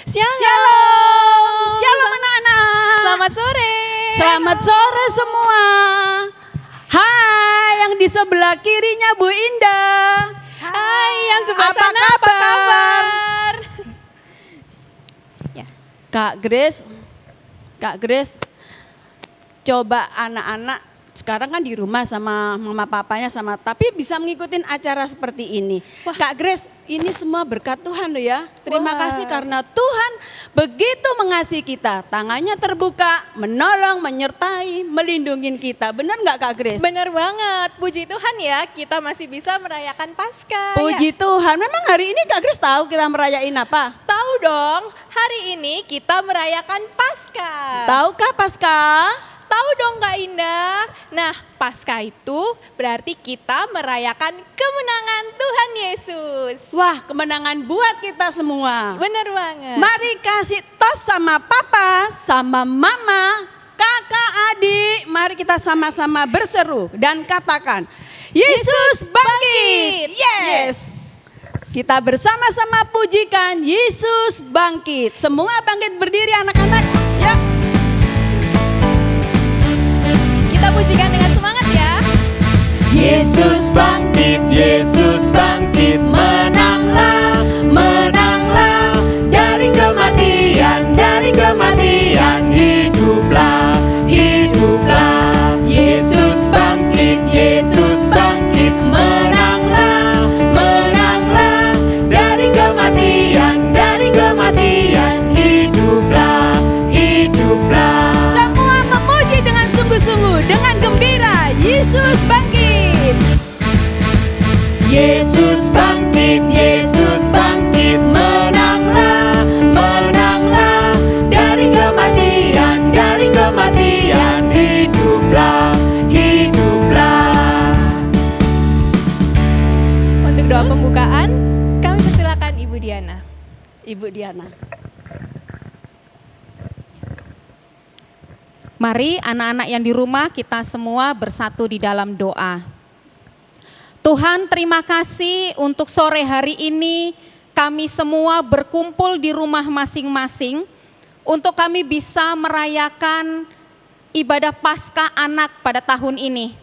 Shalom. Shalom anak-anak. Selamat sore. Selamat sore semua. Hai yang di sebelah kirinya Bu Indah. Hai yang sebelah Apa sana, apa kabar? kabar? Ya. Kak Grace, coba anak-anak sekarang kan di rumah sama mama papanya tapi bisa mengikuti acara seperti ini. Wah. Kak Grace, ini semua berkat Tuhan loh ya. Terima Wah. kasih karena Tuhan begitu mengasihi kita. Tangannya terbuka, menolong, menyertai, melindungi kita. Benar nggak Kak Grace? Benar banget. Puji Tuhan ya, kita masih bisa merayakan Paskah. Puji Tuhan. Memang hari ini Kak Grace tahu kita merayain apa? Tahu dong, hari ini kita merayakan Paskah. Tahukah Paskah? Tahu dong Kak Indah. Nah, Paskah itu berarti kita merayakan kemenangan Tuhan Yesus. Wah, kemenangan buat kita semua. Benar banget. Mari kasih tos sama papa, sama mama, kakak, adik. Mari kita sama-sama berseru dan katakan, Yesus bangkit. Yes. Kita bersama-sama pujikan Yesus bangkit. Semua bangkit berdiri anak-anak. Ya. Kita pujikan dengan semangat ya. Yesus bangkit, menanglah, menanglah, dari kematian, hiduplah, hiduplah. Yesus bangkit, menanglah, menanglah, dari kematian, hiduplah, hiduplah. Semua memuji dengan sungguh-sungguh, dengan gembira. Yesus bangkit. Yesus bangkit, menanglah, menanglah, dari kematian, hiduplah, hiduplah. Untuk doa pembukaan, kami persilakan Ibu Diana. Ibu Diana. Mari anak-anak yang di rumah kita semua bersatu di dalam doa. Tuhan, terima kasih untuk sore hari ini kami semua berkumpul di rumah masing-masing untuk kami bisa merayakan ibadah Paskah anak pada tahun ini.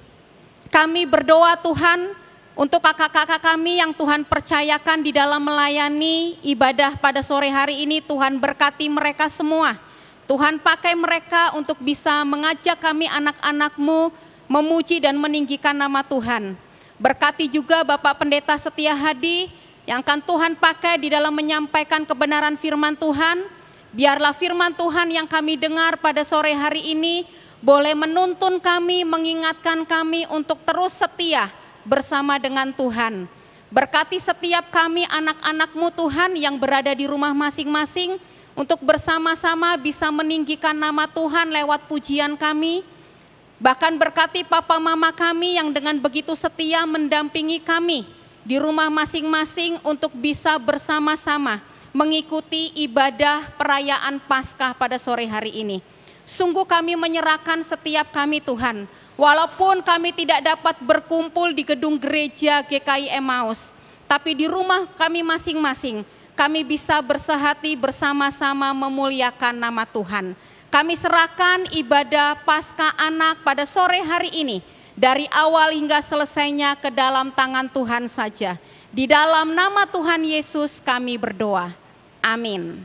Kami berdoa Tuhan untuk kakak-kakak kami yang Tuhan percayakan di dalam melayani ibadah pada sore hari ini. Tuhan berkati mereka semua. Tuhan pakai mereka untuk bisa mengajak kami anak-anak-Mu memuji dan meninggikan nama Tuhan. Berkati juga Bapak Pendeta Setia Hadi yang akan Tuhan pakai di dalam menyampaikan kebenaran firman Tuhan. Biarlah firman Tuhan yang kami dengar pada sore hari ini boleh menuntun kami, mengingatkan kami untuk terus setia bersama dengan Tuhan. Berkati setiap kami anak-anak-Mu Tuhan yang berada di rumah masing-masing, untuk bersama-sama bisa meninggikan nama Tuhan lewat pujian kami. Bahkan berkati papa mama kami yang dengan begitu setia mendampingi kami di rumah masing-masing untuk bisa bersama-sama mengikuti ibadah perayaan Paskah pada sore hari ini. Sungguh kami menyerahkan setiap kami Tuhan, walaupun kami tidak dapat berkumpul di gedung gereja GKI Emmaus, tapi di rumah kami masing-masing kami bisa bersehati bersama-sama memuliakan nama Tuhan. Kami serahkan ibadah Paskah anak pada sore hari ini dari awal hingga selesainya ke dalam tangan Tuhan saja. Di dalam nama Tuhan Yesus kami berdoa. Amin.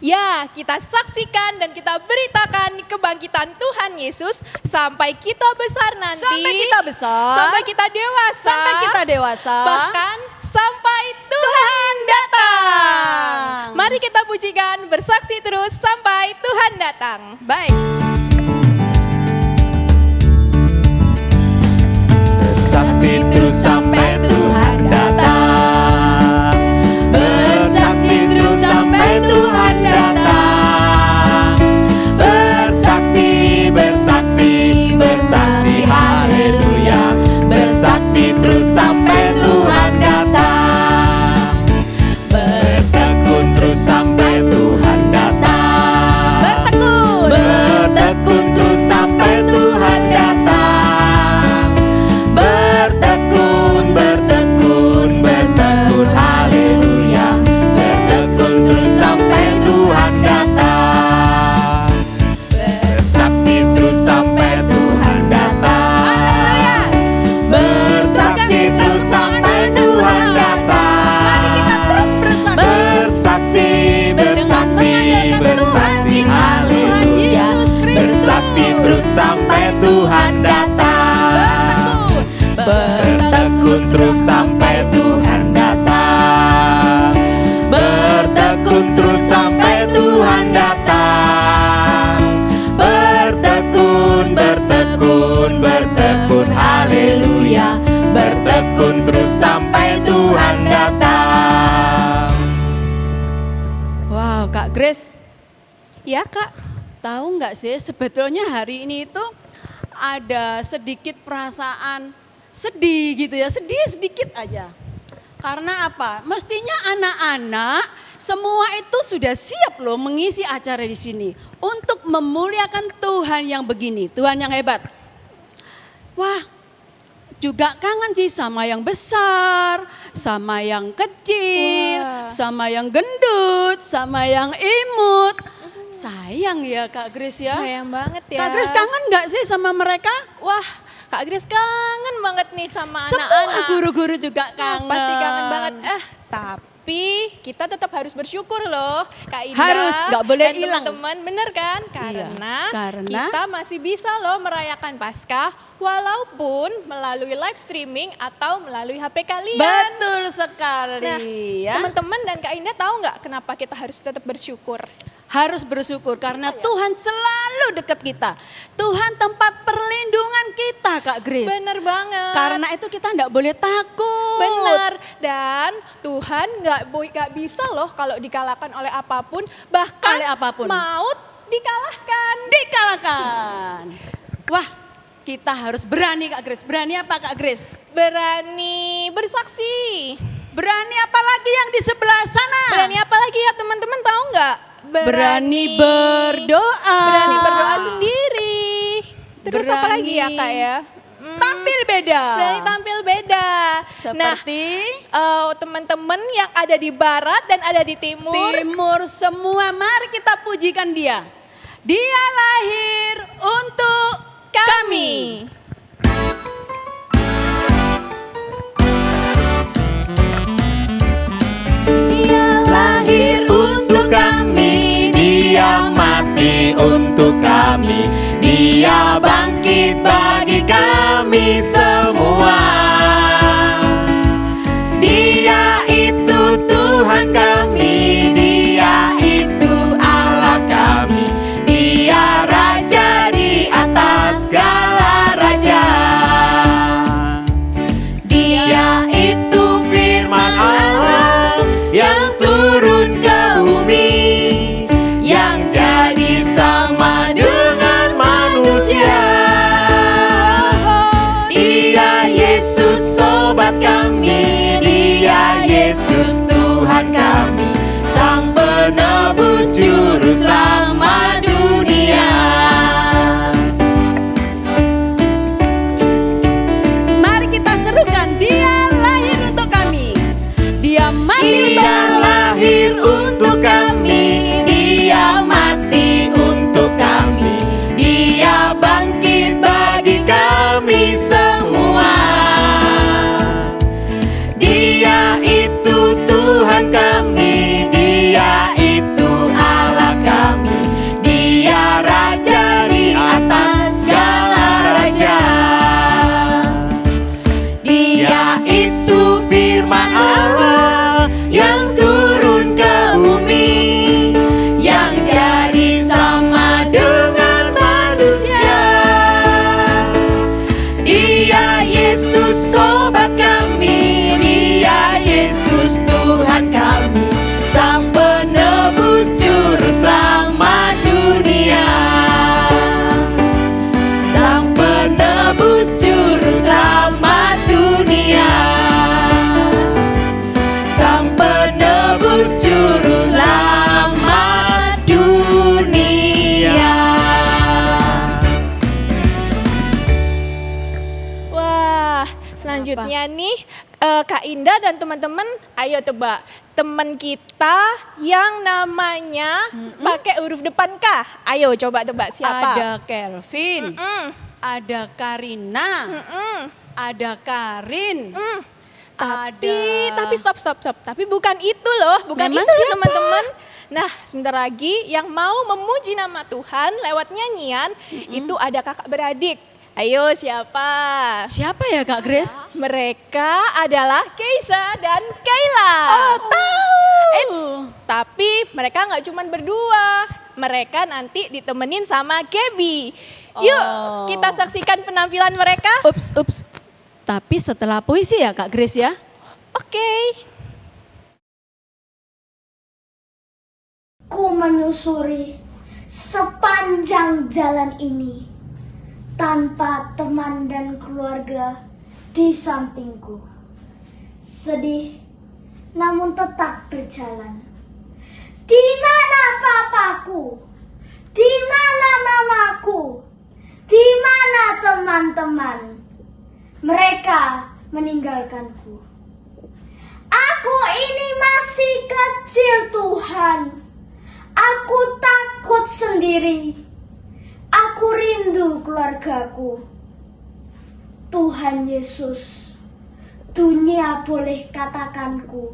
Ya, kita saksikan dan kita beritakan kebangkitan Tuhan Yesus sampai kita besar nanti. Sampai kita besar. Sampai kita dewasa. Sampai kita dewasa. Bahkan sampai Tuhan datang. Mari kita pujikan, bersaksi terus sampai Tuhan datang. Baik. Bersaksi terus sampai Tuhan datang. Bersaksi terus sampai Tuhan datang. Bersaksi, bersaksi, bersaksi, haleluya. Bersaksi terus sampai Tuhan datang. Bertekun terus sampai Tuhan datang. Bertekun. Bertekun sampai Tuhan datang. Bertekun terus sampai Tuhan datang. Bertekun terus sampai Tuhan datang. Bertekun, bertekun, bertekun, haleluya. Bertekun terus sampai Tuhan datang. Wow, Kak Grace, Ya Kak. tahu nggak sih sebetulnya hari ini itu ada sedikit perasaan sedih gitu ya, sedih sedikit aja. Karena apa? Mestinya anak-anak semua itu sudah siap loh mengisi acara di sini untuk memuliakan Tuhan yang begini, Tuhan yang hebat. Wah, juga kangen sih sama yang besar, sama yang kecil, Wah. sama yang gendut, sama yang imut. Sayang ya Kak Grace ya. Sayang banget ya. Kak Grace kangen nggak sih sama mereka? Wah, Kak Grace kangen banget nih sama Semua anak-anak. guru-guru juga kangen. Pasti kangen banget. Tapi kita tetap harus bersyukur loh, Kak Indah. Harus, nggak boleh dan hilang. teman-teman, bener kan? Karena karena- kita masih bisa loh merayakan Paskah walaupun melalui live streaming atau melalui HP kalian. Betul sekali Nah, ya. teman-teman dan Kak Indah tahu nggak kenapa kita harus tetap bersyukur? Harus bersyukur karena Tuhan selalu dekat kita. Tuhan tempat perlindungan kita Kak Grace. Bener banget. Karena itu kita enggak boleh takut. Benar, dan Tuhan nggak bisa loh kalau dikalahkan oleh apapun, bahkan Oleh apapun. maut dikalahkan. Dikalahkan. Wah, kita harus berani Kak Grace. Berani apa Kak Grace? Berani bersaksi. Berani apa lagi yang di sebelah sana? Berani apa lagi ya teman-teman, tahu nggak? Berani berdoa. Berani berdoa sendiri. Terus apa Berani lagi ya Kak ya? Tampil beda. Berani tampil beda. Seperti teman-teman yang ada di barat dan ada di timur. timur semua, mari kita pujikan dia. Dia lahir untuk kami. Dia lahir untuk kami, Dia mati untuk kami, Dia bangkit bagi kami semua. Dia itu Tuhan kami, Dia itu Allah kami, Dia Raja di atas segala raja. Dia itu firman Allah yang turun ke bumi, yang jadi sama dengan manusia. Dia Yesus sobat kami, Dia Yesus Tuhan kami, Sang penebus juru selamat dunia. Mari kita serukan, dia lahir untuk kami. Dia mati untuk Dia kami. lahir untuk kami, Dia mati untuk kami, Dia bangkit bagi kami semua. Dia itu Tuhan kami, Dia itu Allah kami, Dia Raja di atas segala raja. Dia itu firman Allah yang turun ke bumi, yang jadi sama dengan manusia. Dia Yesus sobat kami, Dia Yesus Tuhan kami, Sang penebus juru selamat dunia. Sang penebus juru selamat dunia. Sang penebus juru selamat dunia. Wah, selanjutnya nih Kak Indah dan teman-teman, ayo tebak teman kita yang namanya pakai huruf depan K. Ayo coba tebak siapa? Ada Kelvin, Mm-mm. ada Karina, Mm-mm. ada Karin, Mm. Tapi stop. Tapi bukan itu loh, bukan Memang itu siapa? teman-teman. Nah, sebentar lagi yang mau memuji nama Tuhan lewat nyanyian itu ada kakak beradik. Ayo siapa? Siapa ya Kak Grace? Mereka adalah Keisa dan Kayla. Oh, tahu. Tapi mereka nggak cuma berdua. Mereka nanti ditemenin sama Gaby. Yuk, Oh. kita saksikan penampilan mereka. Ups. Tapi setelah puisi ya Kak Grace ya? Oke. Ku menyusuri sepanjang jalan ini tanpa teman dan keluarga di sampingku. Sedih, namun tetap berjalan. Di mana papaku? Di mana mamaku? Di mana teman-teman? Mereka meninggalkanku. Aku ini masih kecil, Tuhan. Aku takut sendiri. Aku rindu keluargaku. Tuhan Yesus, dunia boleh katakanku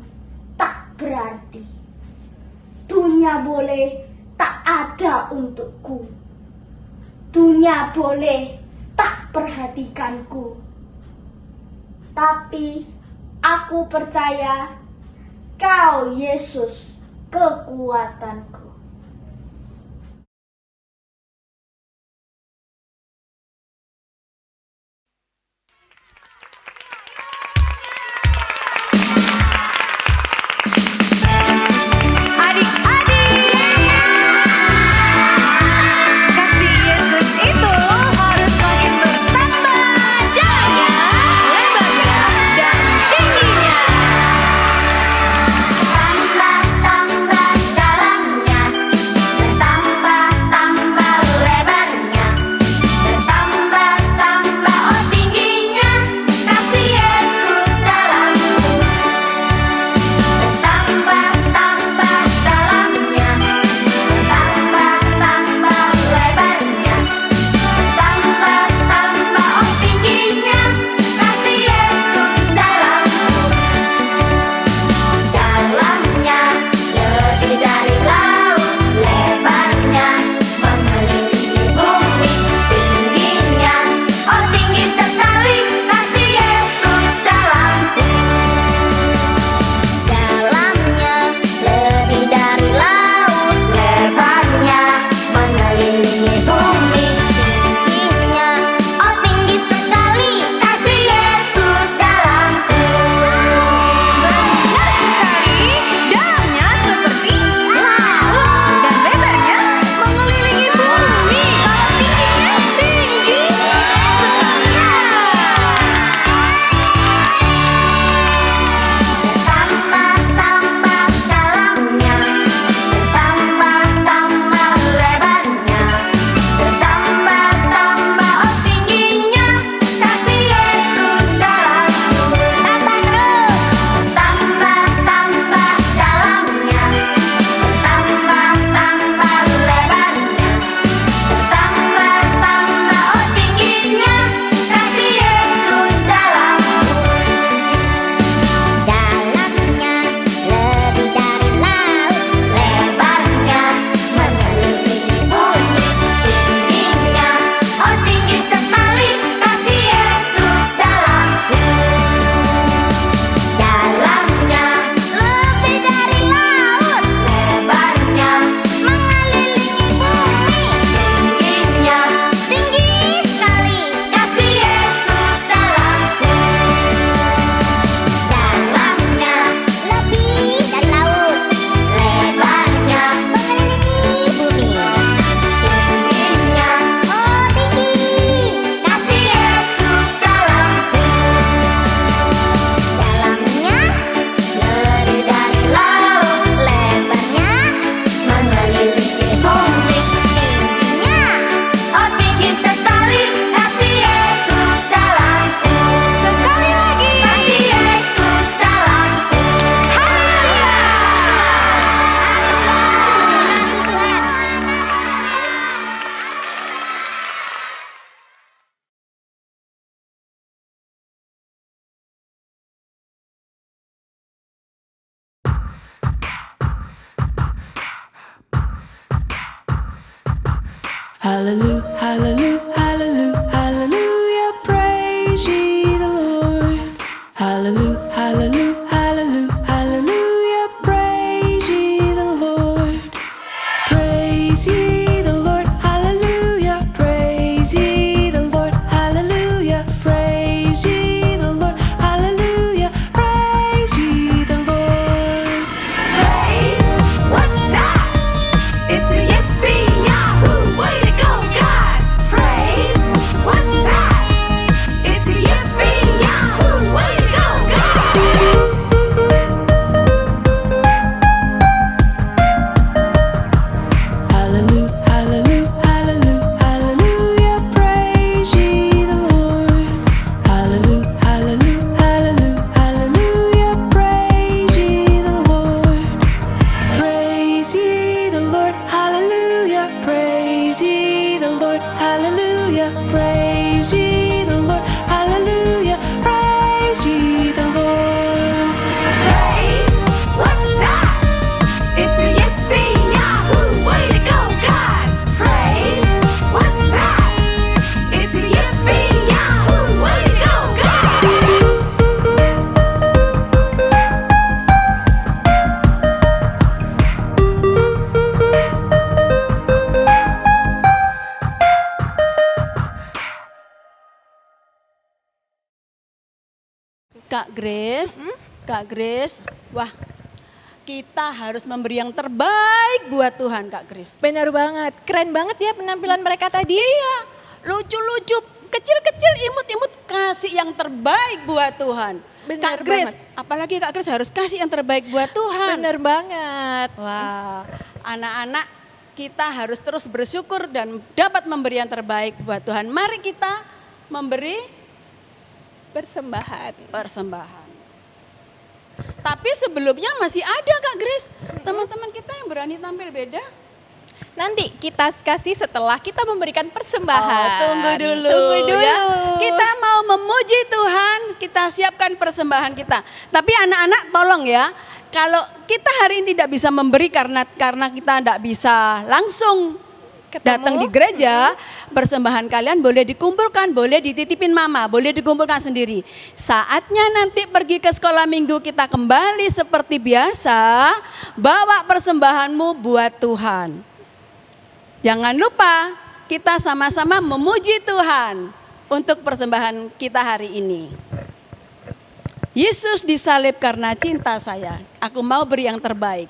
tak berarti. Dunia boleh tak ada untukku. Dunia boleh tak perhatikanku. Tapi aku percaya Kau Yesus kekuatanku. Kasih Yesus itu harus makin bertambah dalamnya, lebarnya, dan tingginya. Tambah dalamnya, Hallelujah, hallelujah, hallelujah, hallelujah, praise ye the Lord. Hallelujah, hallelujah, hallelujah, hallelujah, praise ye the Lord. Praise ye the Lord, hallelujah, praise ye the Lord, hallelujah, praise ye the Lord, hallelujah, praise ye the Lord. Praise, what's that? It's a yippee yahoo, way to go, God! Praise, what's that? It's a yippee yahoo, way to go, God! Hallelujah, hallelujah, hallelujah, hallelujah, praise ye the Lord. Hallelujah, hallelujah, hallelujah, hallelujah, praise ye the Lord. Praise ye the Lord, hallelujah, praise ye the Lord, hallelujah, praise ye the Lord, hallelujah, praise ye the Lord. Praise, what's that? It's a yippee yahoo, way to go, God! Praise, what's that? It's a yippee yahoo, way to go, God! Kak Grace, Kak Grace, wah kita harus memberi yang terbaik buat Tuhan Kak Grace. Benar banget, keren banget ya penampilan mereka tadi. Iya, lucu-lucu, kecil-kecil, imut-imut, kasih yang terbaik buat Tuhan. Benar Kak Grace, banget. apalagi Kak Grace harus kasih yang terbaik buat Tuhan. Benar banget. Wah, anak-anak kita harus terus bersyukur dan dapat memberi yang terbaik buat Tuhan. Mari kita memberi Persembahan. persembahan. Tapi sebelumnya masih ada Kak Grace, teman-teman kita yang berani tampil beda. Nanti kita kasih setelah kita memberikan persembahan. Tunggu dulu. Tunggu dulu. Ya. Kita mau memuji Tuhan, kita siapkan persembahan kita. Tapi anak-anak tolong ya, kalau kita hari ini tidak bisa memberi karena kita tidak bisa langsung datang di gereja, persembahan kalian boleh dikumpulkan, boleh dititipin mama, boleh dikumpulkan sendiri. Saatnya nanti pergi ke sekolah minggu kita kembali seperti biasa, bawa persembahanmu buat Tuhan. Jangan lupa kita sama-sama memuji Tuhan untuk persembahan kita hari ini. Yesus disalib karena cinta saya. Aku mau beri yang terbaik.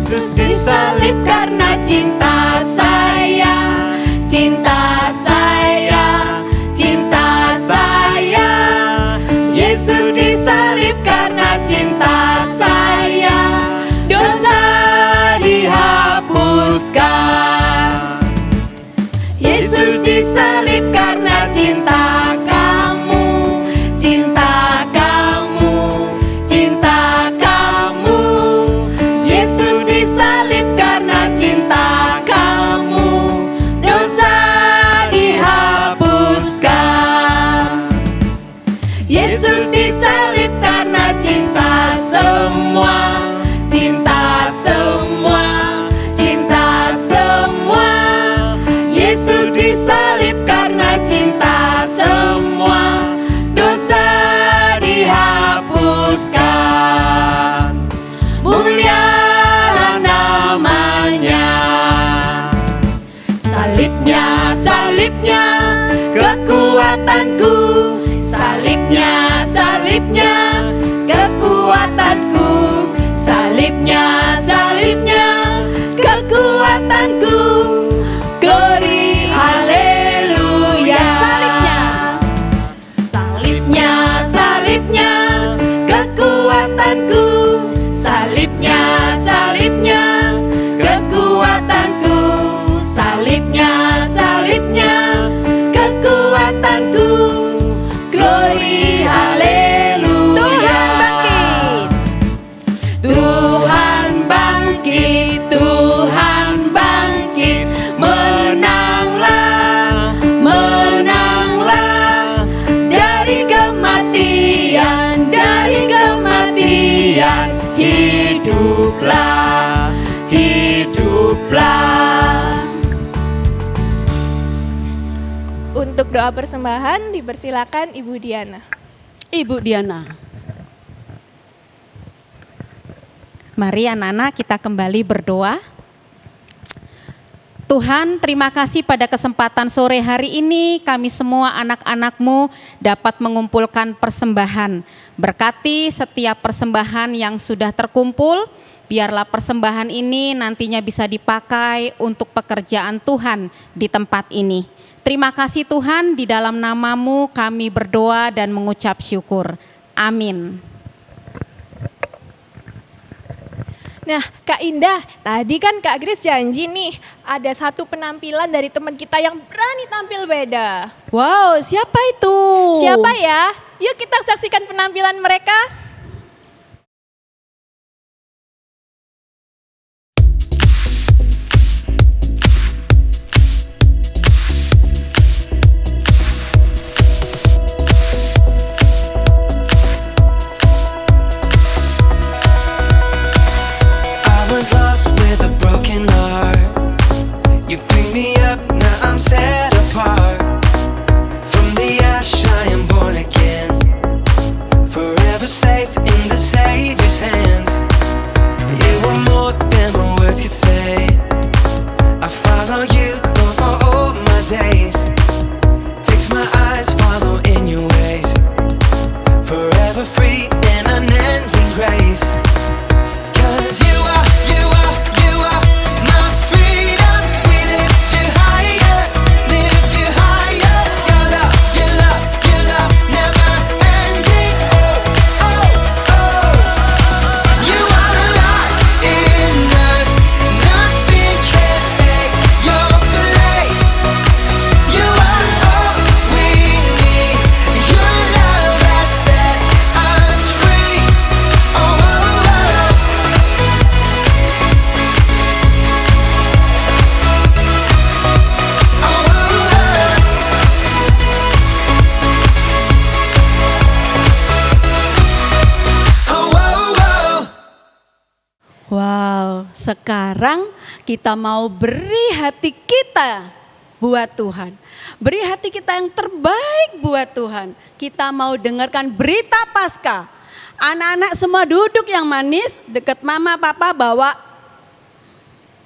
Yesus disalib karena cinta saya, cinta saya, cinta saya. Yesus disalib karena cinta saya, dosa dihapuskan. Yesus disalib karena cinta kamu, cinta kamu, cinta kamu. Yesus disalib karena cinta kamu, dosa dihapuskan. Yesus disalib karena cinta semua, cinta semua, cinta semua. Yesus disalib karena cinta semua, dosa dihapuskan. Mulialah namanya. Salibnya, salibnya, kekuatanku. Salibnya, salibnya, kekuatanku. Salibnya, salibnya, kekuatanku. Glory, haleluya. Salibnya. Salibnya, salibnya, kekuatanku. Salibnya, salibnya, kekuatanku. Salibnya, salibnya, kekuatanku. Glory, haleluya. Tuhan bangkit. Tuhan bangkit. Untuk doa persembahan dipersilakan Ibu Diana. Ibu Diana. Mari anak-anak kita kembali berdoa. Tuhan, terima kasih pada kesempatan sore hari ini kami semua anak-anak-Mu dapat mengumpulkan persembahan. Berkati setiap persembahan yang sudah terkumpul, biarlah persembahan ini nantinya bisa dipakai untuk pekerjaan Tuhan di tempat ini. Terima kasih Tuhan, di dalam nama-Mu kami berdoa dan mengucap syukur. Amin. Nah, Kak Indah, tadi kan Kak Grace janji nih, ada satu penampilan dari teman kita yang berani tampil beda. Wow, siapa itu? Siapa ya? Yuk kita saksikan penampilan mereka. I was lost with a broken heart. You picked me up, now I'm set apart. From the ash I am born again, forever safe in the Savior's hands. You were more than my words could say. I follow you, Lord, for all my days. Fix my eyes, follow in your ways. Forever free in unending grace. 'Cause you are my freedom. We lift you higher, lift you higher. Your love, never ending. Oh, oh, oh. You are alive in us. Nothing can take your place. You are all we need. Your love has set us free. Oh, oh, oh. Wow, sekarang kita mau beri hati kita buat Tuhan. Beri hati kita yang terbaik buat Tuhan. Kita mau dengarkan berita Paskah. Anak-anak semua duduk yang manis dekat mama papa bawa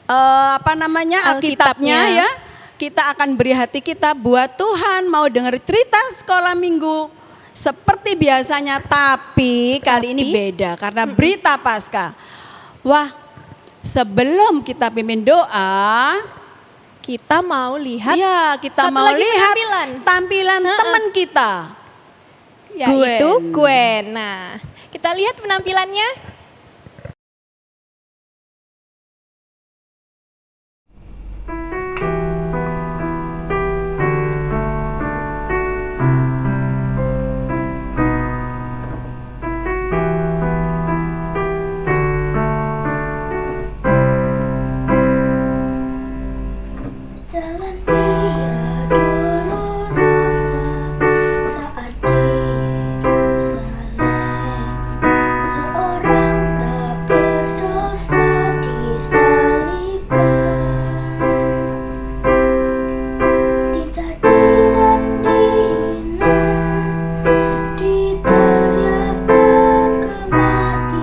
Alkitabnya ya. Kita akan beri hati kita buat Tuhan, mau dengar cerita sekolah minggu seperti biasanya, tapi kali ini beda karena berita Paskah. Wah, sebelum kita pimpin doa, Kita mau lihat ya kita satu mau lagi lihat tampilan teman kita. yaitu Gwen. Gwen. Nah, kita lihat penampilannya. Jalan Via Dolorosa saat di Yerusalem, seorang tak berdosa disalibkan, dicaci dan dihina, diteriakkan kematiannya.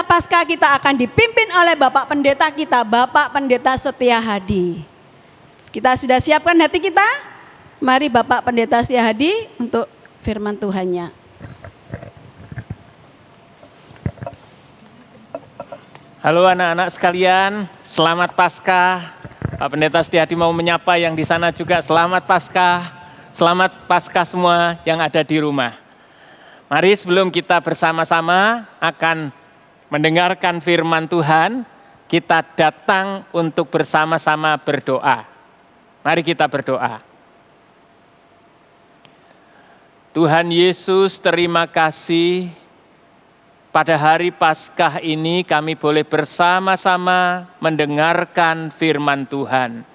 Paskah kita akan dipimpin oleh Bapak Pendeta kita, Bapak Pendeta Setia Hadi. Kita sudah siapkan hati kita? Mari Bapak Pendeta Setia Hadi untuk firman Tuhannya. Halo anak-anak sekalian, selamat Paskah. Pak Pendeta Setiadi mau menyapa yang di sana juga, selamat Paskah. Selamat Paskah semua yang ada di rumah. Mari sebelum kita bersama-sama akan mendengarkan firman Tuhan, kita datang untuk bersama-sama berdoa. Mari kita berdoa. Tuhan Yesus, terima kasih. Pada hari Paskah ini kami boleh bersama-sama mendengarkan firman Tuhan.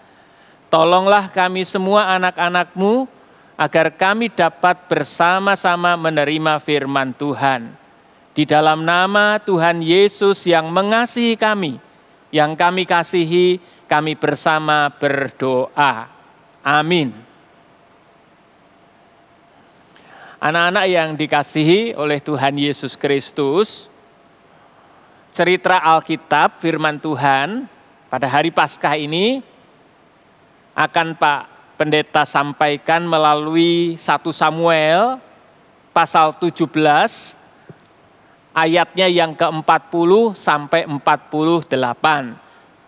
Tolonglah kami semua anak-anak-Mu agar kami dapat bersama-sama menerima firman Tuhan. Di dalam nama Tuhan Yesus yang mengasihi kami, yang kami kasihi, kami bersama berdoa. Amin. Anak-anak yang dikasihi oleh Tuhan Yesus Kristus, cerita Alkitab firman Tuhan pada hari Paskah ini akan Pak Pendeta sampaikan melalui 1 Samuel pasal 17 ayatnya yang ke-40 sampai 48.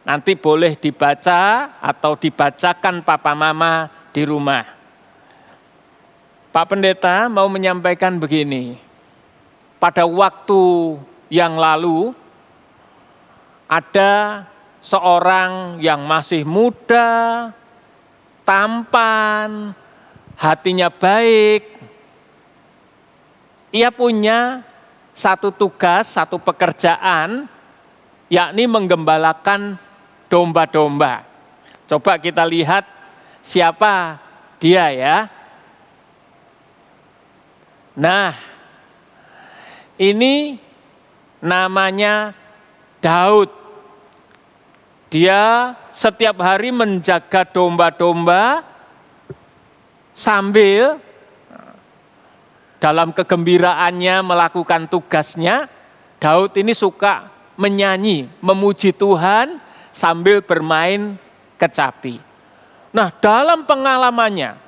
Nanti boleh dibaca atau dibacakan Papa Mama di rumah. Pak Pendeta mau menyampaikan begini, pada waktu yang lalu ada seorang yang masih muda, tampan, hatinya baik. Ia punya satu tugas, satu pekerjaan, yakni menggembalakan domba-domba. Coba kita lihat siapa dia ya. Nah, ini namanya Daud. Dia setiap hari menjaga domba-domba sambil dalam kegembiraannya melakukan tugasnya. Daud ini suka menyanyi, memuji Tuhan sambil bermain kecapi. Nah, dalam pengalamannya,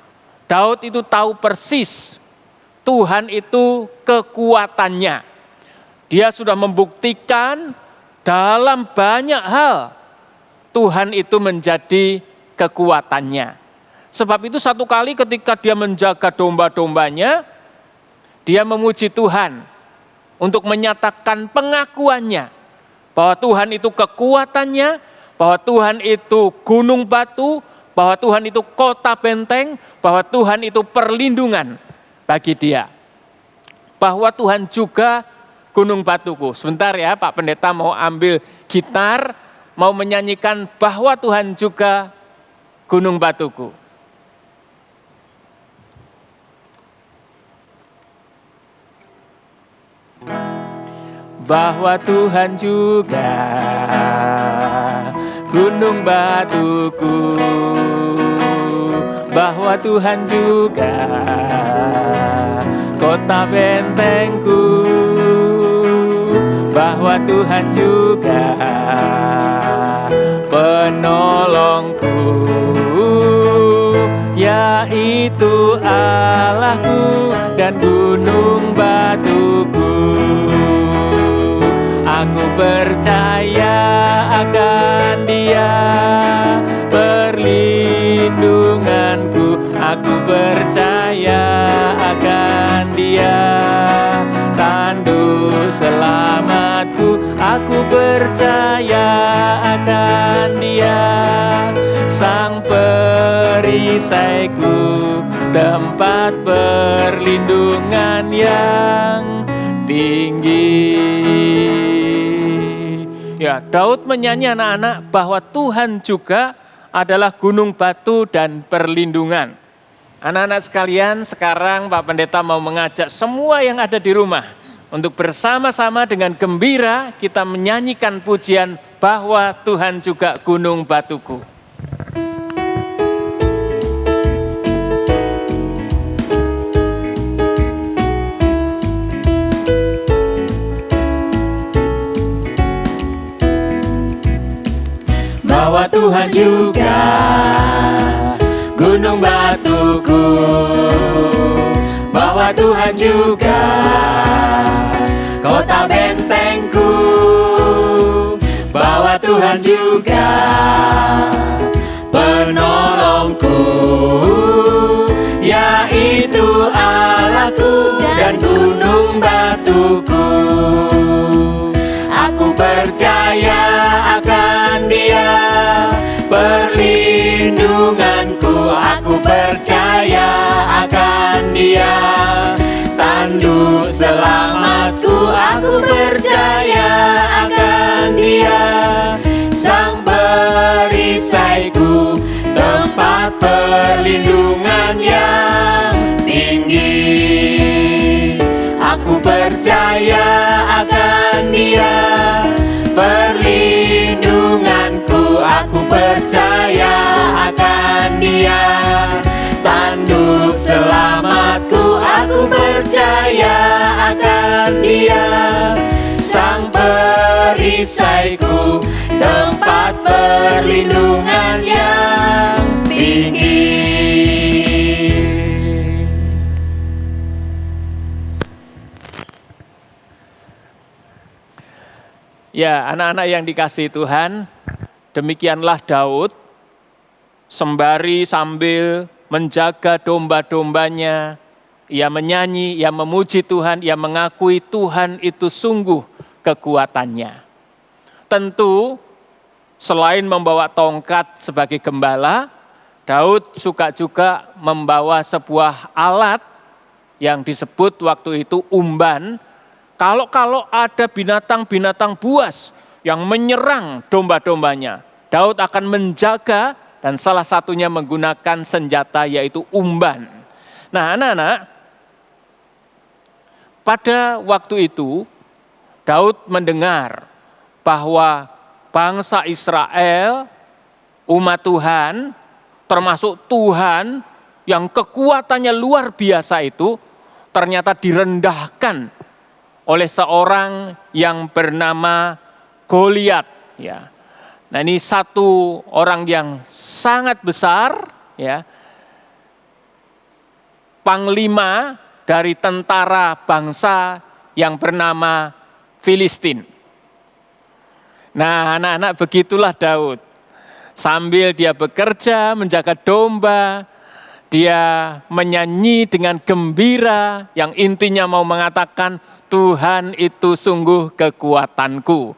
Daud itu tahu persis Tuhan itu kekuatannya. Dia sudah membuktikan dalam banyak hal Tuhan itu menjadi kekuatannya. Sebab itu satu kali ketika dia menjaga domba-dombanya, dia memuji Tuhan untuk menyatakan pengakuannya bahwa Tuhan itu kekuatannya, bahwa Tuhan itu gunung batu, bahwa Tuhan itu kota benteng, bahwa Tuhan itu perlindungan bagi dia. Bahwa Tuhan juga gunung batuku. Sebentar ya, Pak Pendeta mau ambil gitar, mau menyanyikan bahwa Tuhan juga gunung batuku. Bahwa Tuhan juga gunung batuku, bahwa Tuhan juga kota bentengku, bahwa Tuhan juga penolongku, yaitu Allahku dan gunung batuku. Aku percaya akan Dia, perlindunganku. Aku percaya akan Dia, tanduk selamatku. Aku percaya akan Dia, Sang perisaiku, tempat perlindungan yang tinggi. Ya, Daud menyanyi anak-anak bahwa Tuhan juga adalah gunung batu dan perlindungan. Anak-anak sekalian, sekarang Pak Pendeta mau mengajak semua yang ada di rumah untuk bersama-sama dengan gembira kita menyanyikan pujian bahwa Tuhan juga gunung batuku. bahwa Tuhan juga gunung batuku, bahwa Tuhan juga kota bentengku, bahwa Tuhan juga penolongku, yaitu Allahku dan gunung batuku. Aku percaya akan Dia, perlindunganku. Aku percaya akan Dia, tanduk selamatku. Aku percaya akan Dia, sang perisaiku, tempat perlindungan yang tinggi. Aku percaya akan Dia, perlindunganku. Aku percaya akan Dia, tanduk selamatku. Aku percaya akan Dia, sang perisaiku, tempat perlindungan yang tinggi. Ya, anak-anak yang dikasihi Tuhan, demikianlah Daud sembari sambil menjaga domba-dombanya, ia menyanyi, ia memuji Tuhan, ia mengakui Tuhan itu sungguh kekuatannya. Tentu selain membawa tongkat sebagai gembala, Daud suka juga membawa sebuah alat yang disebut waktu itu umban. Kalau ada binatang-binatang buas yang menyerang domba-dombanya, Daud akan menjaga dan salah satunya menggunakan senjata yaitu umban. Nah, anak-anak, pada waktu itu Daud mendengar bahwa bangsa Israel, umat Tuhan, termasuk Tuhan yang kekuatannya luar biasa itu ternyata direndahkan oleh seorang yang bernama Goliat, ya. Nah, ini satu orang yang sangat besar, ya. Panglima dari tentara bangsa yang bernama Filistin. Nah, anak-anak, begitulah Daud. Sambil dia bekerja, menjaga domba, dia menyanyi dengan gembira yang intinya mau mengatakan Tuhan itu sungguh kekuatanku.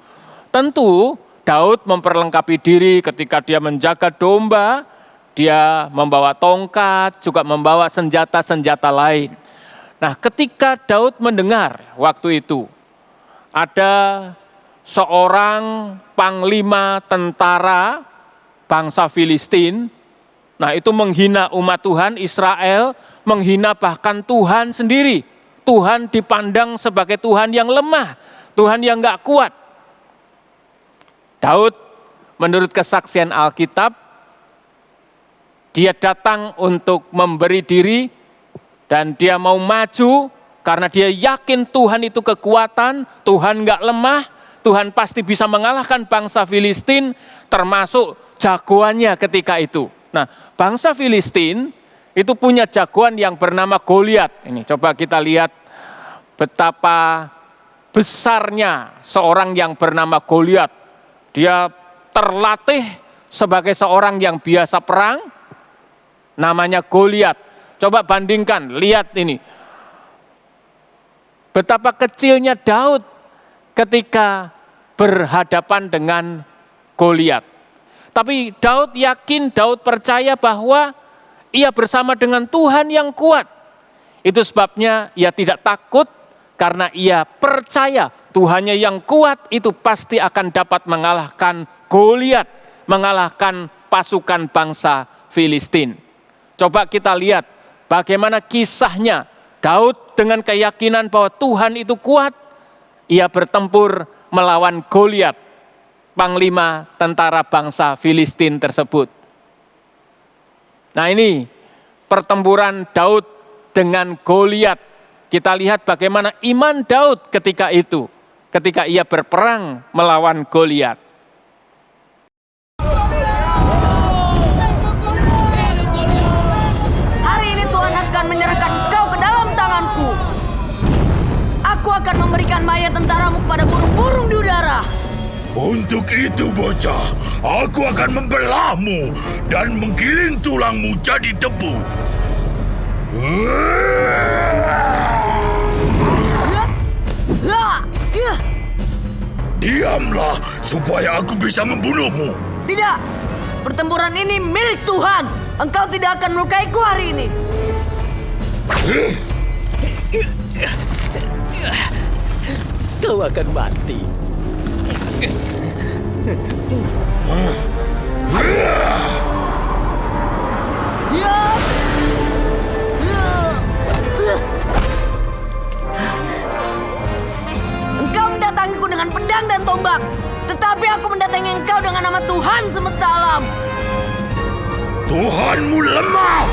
Tentu Daud memperlengkapi diri ketika dia menjaga domba, dia membawa tongkat, juga membawa senjata-senjata lain. Nah, ketika Daud mendengar waktu itu ada seorang panglima tentara bangsa Filistin, nah itu menghina umat Tuhan Israel, menghina bahkan Tuhan sendiri. Tuhan dipandang sebagai Tuhan yang lemah, Tuhan yang gak kuat. Daud menurut kesaksian Alkitab, dia datang untuk memberi diri dan dia mau maju karena dia yakin Tuhan itu kekuatan, Tuhan gak lemah, Tuhan pasti bisa mengalahkan bangsa Filistin termasuk jagoannya ketika itu. Nah, bangsa Filistin itu punya jagoan yang bernama Goliat. Ini coba kita lihat betapa besarnya seorang yang bernama Goliat. Dia terlatih sebagai seorang yang biasa perang, namanya Goliat. Coba bandingkan, lihat ini. Betapa kecilnya Daud ketika berhadapan dengan Goliat. Tapi Daud yakin, Daud percaya bahwa ia bersama dengan Tuhan yang kuat. Itu sebabnya ia tidak takut karena ia percaya Tuhannya yang kuat itu pasti akan dapat mengalahkan Goliat, mengalahkan pasukan bangsa Filistin. Coba kita lihat bagaimana kisahnya Daud dengan keyakinan bahwa Tuhan itu kuat, ia bertempur melawan Goliat, panglima tentara bangsa Filistin tersebut. Nah, ini pertempuran Daud dengan Goliat. Kita lihat bagaimana iman Daud ketika itu, ketika ia berperang melawan Goliat. menyerahkan mayat tentaramu kepada burung-burung di udara. Untuk itu bocah, aku akan membelahmu dan menggiling tulangmu jadi debu. Diamlah supaya aku bisa membunuhmu. Tidak, pertempuran ini milik Tuhan. Engkau tidak akan melukaiku hari ini. Kau akan mati. Engkau mendatangiku dengan pedang dan tombak, tetapi aku mendatangi engkau dengan nama Tuhan semesta alam. Tuhanmu lemah.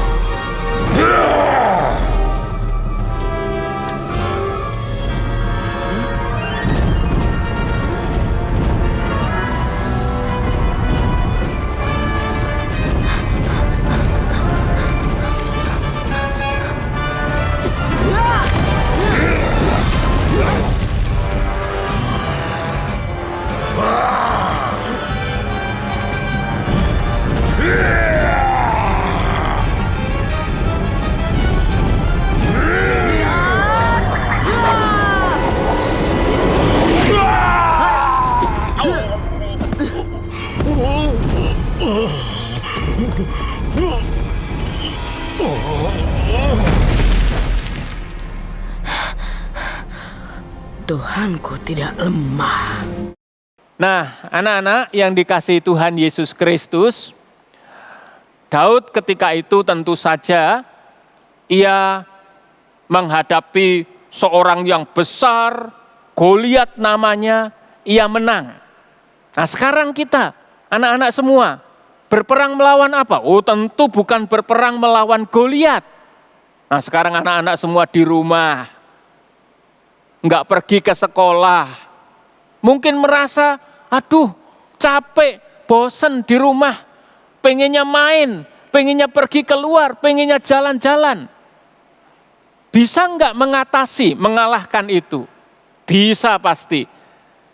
Tuhanku tidak lemah. Nah, anak-anak yang dikasihi Tuhan Yesus Kristus, Daud ketika itu tentu saja ia menghadapi seorang yang besar, Goliat namanya, ia menang. Nah, sekarang kita, anak-anak semua, berperang melawan apa? Oh, tentu bukan berperang melawan Goliat. Nah, sekarang anak-anak semua di rumah, nggak pergi ke sekolah, mungkin merasa, aduh capek, bosen di rumah, pengennya main, pengennya pergi keluar, pengennya jalan-jalan. Bisa nggak mengatasi, mengalahkan itu? Bisa pasti,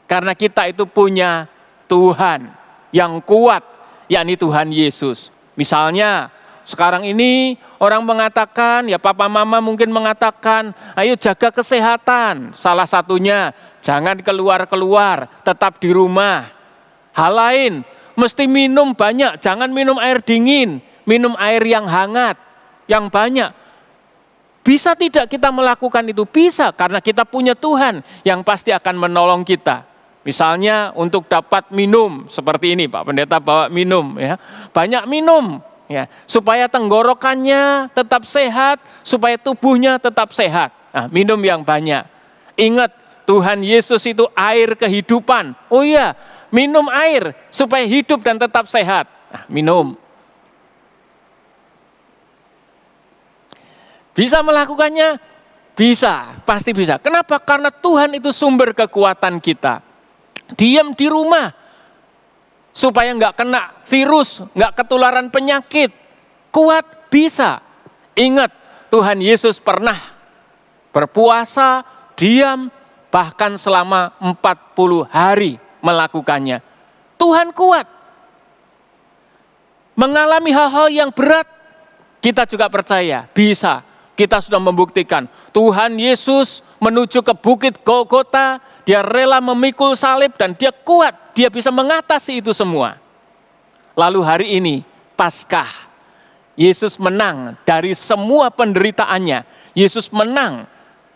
karena kita itu punya Tuhan yang kuat, yakni Tuhan Yesus. Misalnya, sekarang ini orang mengatakan, ya papa mama mungkin mengatakan, ayo jaga kesehatan. Salah satunya, jangan keluar-keluar, tetap di rumah. Hal lain, mesti minum banyak, jangan minum air dingin, minum air yang hangat, yang banyak. Bisa tidak kita melakukan itu? Bisa, karena kita punya Tuhan yang pasti akan menolong kita. Misalnya untuk dapat minum, seperti ini Pak Pendeta bawa minum, ya banyak minum. Ya, supaya tenggorokannya tetap sehat, supaya tubuhnya tetap sehat. Nah, minum yang banyak. Ingat, Tuhan Yesus itu air kehidupan. Oh iya, minum air supaya hidup dan tetap sehat. Nah, minum. Bisa melakukannya? Bisa, pasti bisa. Kenapa? Karena Tuhan itu sumber kekuatan kita. Diam di rumah, supaya nggak kena virus, nggak ketularan penyakit. Kuat, bisa. Ingat, Tuhan Yesus pernah berpuasa, diam, bahkan selama 40 hari melakukannya. Tuhan kuat. Mengalami hal-hal yang berat, kita juga percaya, bisa. Kita sudah membuktikan, Tuhan Yesus menuju ke Bukit Golgota, dia rela memikul salib dan dia kuat, dia bisa mengatasi itu semua. Lalu hari ini, Paskah, Yesus menang dari semua penderitaannya. Yesus menang,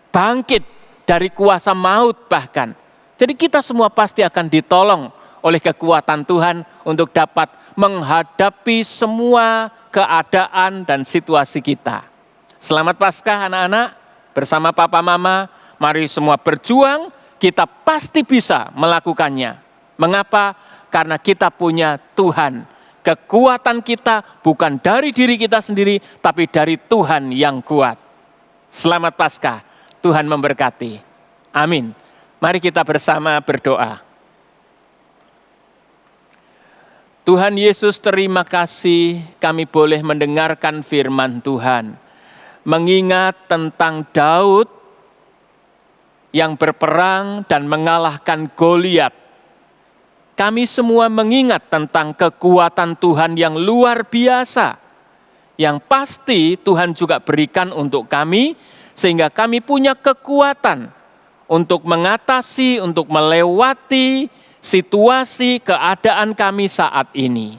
bangkit dari kuasa maut bahkan. Jadi kita semua pasti akan ditolong oleh kekuatan Tuhan untuk dapat menghadapi semua keadaan dan situasi kita. Selamat Paskah anak-anak, bersama papa mama, mari semua berjuang, kita pasti bisa melakukannya. Mengapa? Karena kita punya Tuhan. Kekuatan kita bukan dari diri kita sendiri, tapi dari Tuhan yang kuat. Selamat Paskah, Tuhan memberkati. Amin. Mari kita bersama berdoa. Tuhan Yesus, terima kasih kami boleh mendengarkan firman Tuhan. Mengingat tentang Daud yang berperang dan mengalahkan Goliat. Kami semua mengingat tentang kekuatan Tuhan yang luar biasa, yang pasti Tuhan juga berikan untuk kami, sehingga kami punya kekuatan untuk mengatasi, untuk melewati situasi keadaan kami saat ini.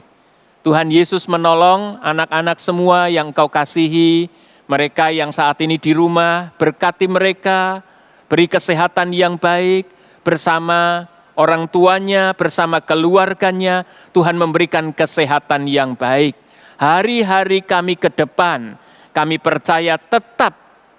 Tuhan Yesus menolong anak-anak semua yang Kau kasihi, mereka yang saat ini di rumah, berkati mereka, beri kesehatan yang baik bersama orang tuanya, bersama keluarganya. Tuhan memberikan kesehatan yang baik. Hari-hari kami ke depan, kami percaya tetap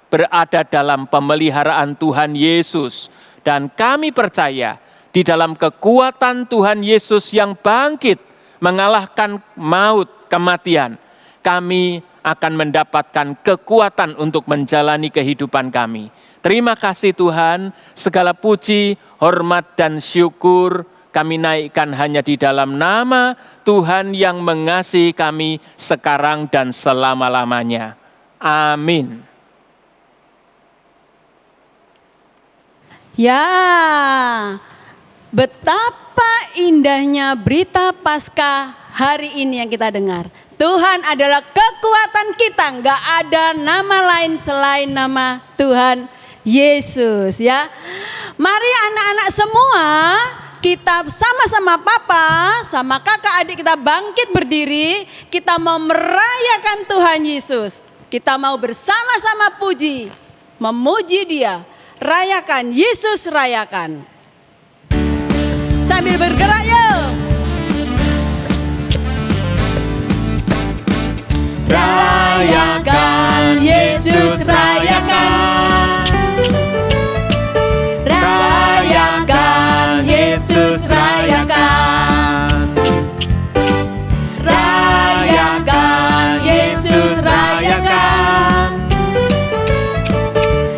berada dalam pemeliharaan Tuhan Yesus. Dan kami percaya di dalam kekuatan Tuhan Yesus yang bangkit, mengalahkan maut, kematian, kami akan mendapatkan kekuatan untuk menjalani kehidupan kami. Terima kasih Tuhan, segala puji, hormat dan syukur kami naikkan hanya di dalam nama Tuhan yang mengasihi kami sekarang dan selama-lamanya. Amin. Ya, betapa indahnya berita Paskah hari ini yang kita dengar. Tuhan adalah kekuatan kita, nggak ada nama lain selain nama Tuhan Yesus ya. Mari anak-anak semua, kita sama-sama papa, sama kakak adik kita bangkit berdiri. Kita mau merayakan Tuhan Yesus. Kita mau bersama-sama puji, memuji Dia. Rayakan, Yesus rayakan. Sambil bergerak yuk. Rayakan, Yesus rayakan. Rayakan, Yesus rayakan. Rayakan, Yesus rayakan.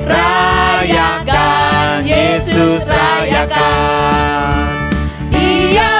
Rayakan, Yesus rayakan. Ia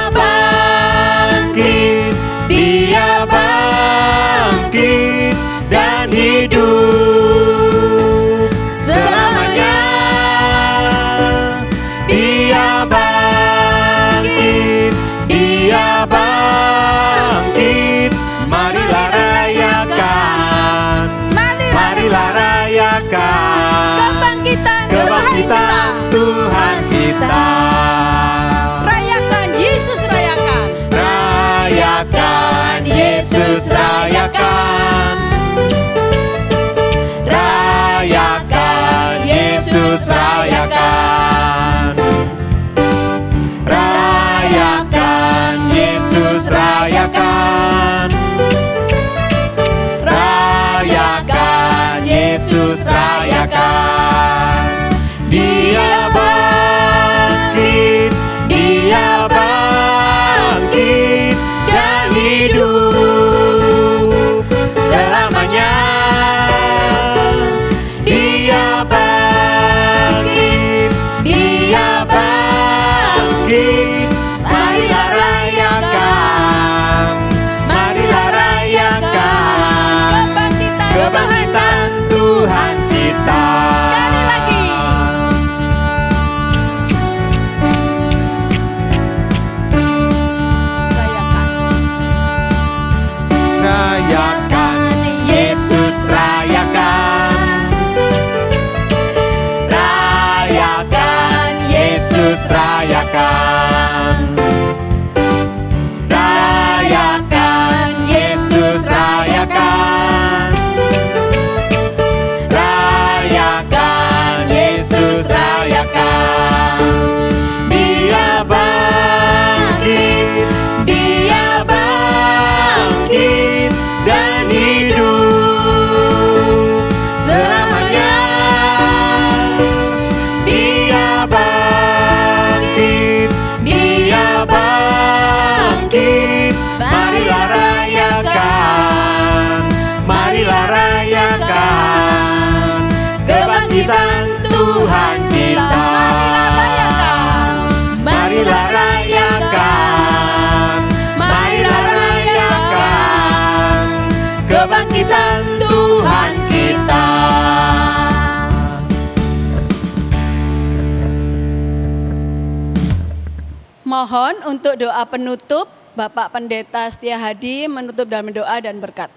Mohon untuk doa penutup, Bapak Pendeta Setia Hadi menutup dalam doa dan berkat.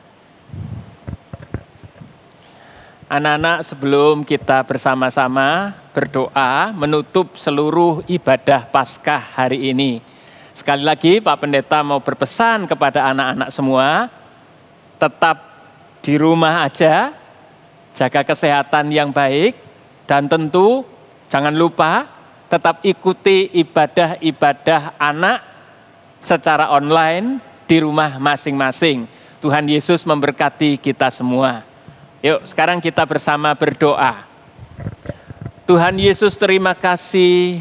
Anak-anak, sebelum kita bersama-sama berdoa menutup seluruh ibadah Paskah hari ini, sekali lagi Pak Pendeta mau berpesan kepada anak-anak semua, tetap di rumah aja, jaga kesehatan yang baik, dan tentu jangan lupa tetap ikuti ibadah-ibadah anak secara online di rumah masing-masing. Tuhan Yesus memberkati kita semua. Yuk, sekarang kita bersama berdoa. Tuhan Yesus, terima kasih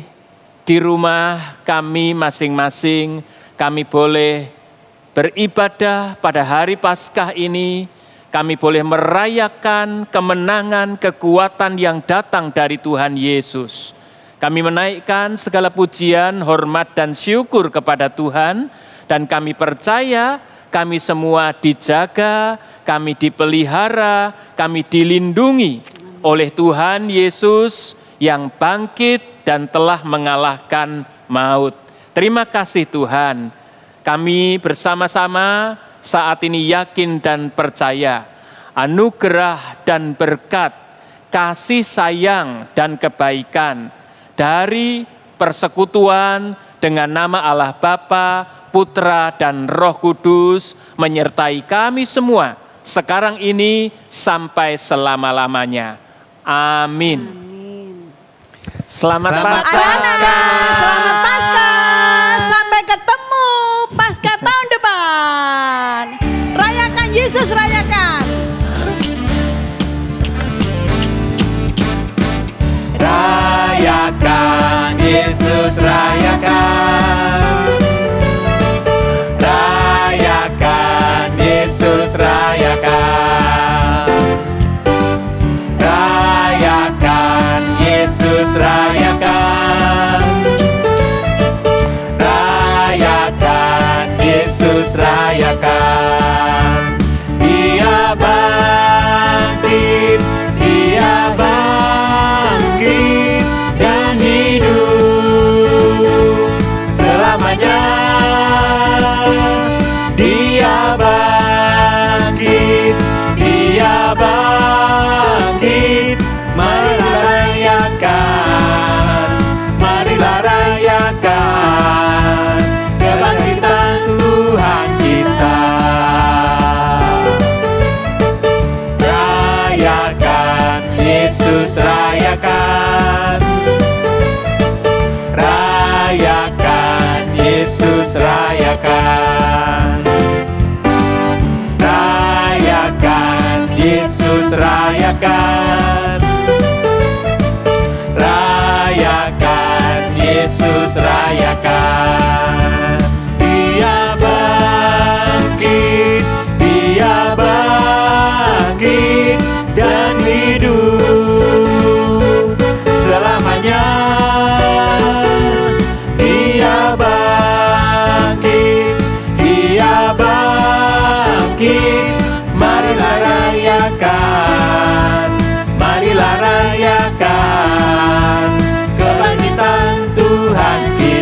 di rumah kami masing-masing, kami boleh beribadah pada hari Paskah ini, kami boleh merayakan kemenangan, kekuatan yang datang dari Tuhan Yesus. Kami menaikkan segala pujian, hormat, dan syukur kepada Tuhan, dan kami percaya kami semua dijaga, kami dipelihara, kami dilindungi oleh Tuhan Yesus yang bangkit dan telah mengalahkan maut. Terima kasih Tuhan. Kami bersama-sama saat ini yakin dan percaya anugerah dan berkat, kasih sayang dan kebaikan dari persekutuan dengan nama Allah Bapa, Putra, dan Roh Kudus menyertai kami semua sekarang ini sampai selama-lamanya. Amin. Selamat Paskah. Selamat Paskah. Sampai ketemu Paskah tahun depan. Rayakan Yesus, rayakan. Rayakan Yesus, rayakan. Rayakan Yesus, rayakan. Rayakan Yesus, rayakan. Rayakan Yesus, rayakan. Dia bangkit, dia bangkit dan hidup selamanya. Dia bangkit, dia bangkit. Marilah rayakan, marilah rayakan kebangkitan Tuhan kita. Rayakan Yesus, rayakan. Rayakan Yesus, rayakan. Rayakan Yesus, rayakan. Rayakan Yesus, rayakan. Dia bangkit, dia bangkit dan hidup selamanya. Dia bangkit, dia bangkit. Marilah rayakan, marilah rayakan kebangkitan Tuhan kita.